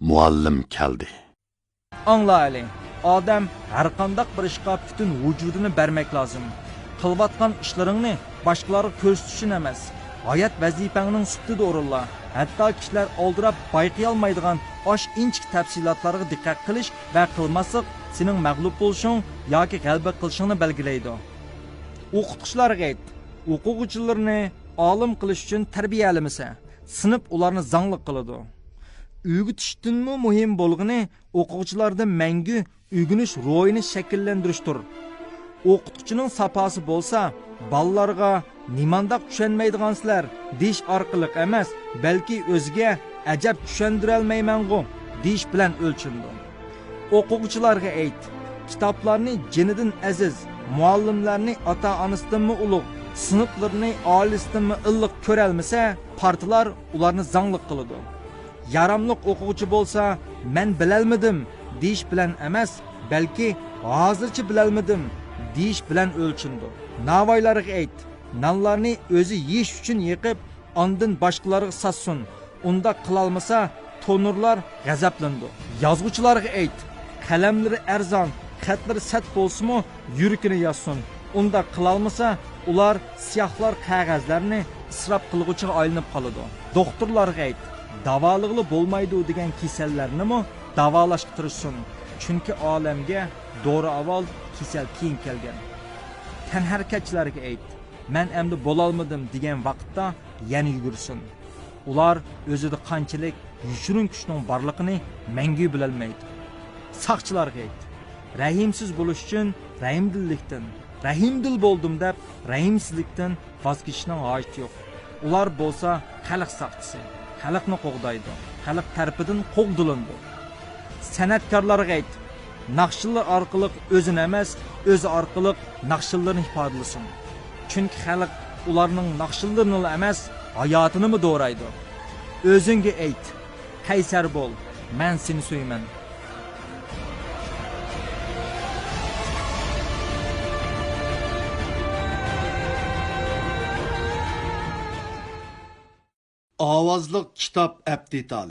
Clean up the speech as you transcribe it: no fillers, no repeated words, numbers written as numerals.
muallim keldi. Anglayli, odam har qanday bir ishga butun vujudini bermak lozim. Qilayotgan ishlaringni boshqalarga ko'rsatishing emas, hayot vazifangning sutida o'rinla. Hatto kishilar oldirab bayqay olmaydigan osh inchik tafsilotlarga diqqat qilish va qilmaslik sening mag'lub bo'lishing yoki g'alaba qilishingni belgilaydi. O'qituvchilarga ayt, o'quvchilarni olim qilish uchun tarbiyalamasa, sinf ularni zangli qiladi. O'g'itishdanmi muhim bo'lgani o'quvchilarda mangu o'rganish ro'yini shakllantirishdir. O'qituvchining saposi bo'lsa, bolalarga nimandaq tushunmaydigansizlar deyish orqali emas, balki o'ziga ajab tushuntira olmayman-ku deyish bilan o'lchindi. O'quvchilarga ayt, kitoblarni jinidan aziz, muallimlarni ota-onasidanmi ulug', sinflarni oilasidanmi illiq ko'ra olmasa, partiyalar ularni zangli qiladi. Yaramliq o'quvchi bo'lsa, men bilolmadim deyish bilan emas, balki hozircha bilolmadim deyish bilan o'lchindi. Navoiylarga ayt, nonlarni o'zi yeyish uchun yiqib, ondan boshqalarga sotsin. Unda qilolmasa, tonurlar g'azablandi. Yozuvchilarga ayt, qalamlari arzon, xatlari sat bo'lsa-mu, yurikini yozsin. Unda qilolmasa, ular siyohlar qog'ozlarni isrof qilg'uchiga aylanib qoladi. Doktorlarga ayt, davolig'li bo'lmaydi degan kasallarni-mi davolashga tirishsin. Chunki olamga dori avval, kasal keyin kelgan. Tanharkatchilarga ayt, men endi bo'la olmadim degan vaqtda yana yugursin. Ular o'zida qanchalik yushirin kuchning borligini mangu bilolmaydi. Saqchilarga ayt, rahimsiz bo'lish uchun rahimdillikdan, rahimdil bo'ldim deb rahimsizlikdan voz kechishning hojati yo'q. Ular bo'lsa xalq saqchisi, xalqni qo'g'daydi, xalq tarafidan qo'g'dilindi. San'atkorlarga ayt, naqshlar orqali o'zini emas, o'zi orqali naqshlarni ifodalasin. Chunki xalq ularning naqshlarini emas, hayotini do'raydi. O'zingga ayt, qaysar bo'l, men seni so'yman. Ovozliq kitob aptital.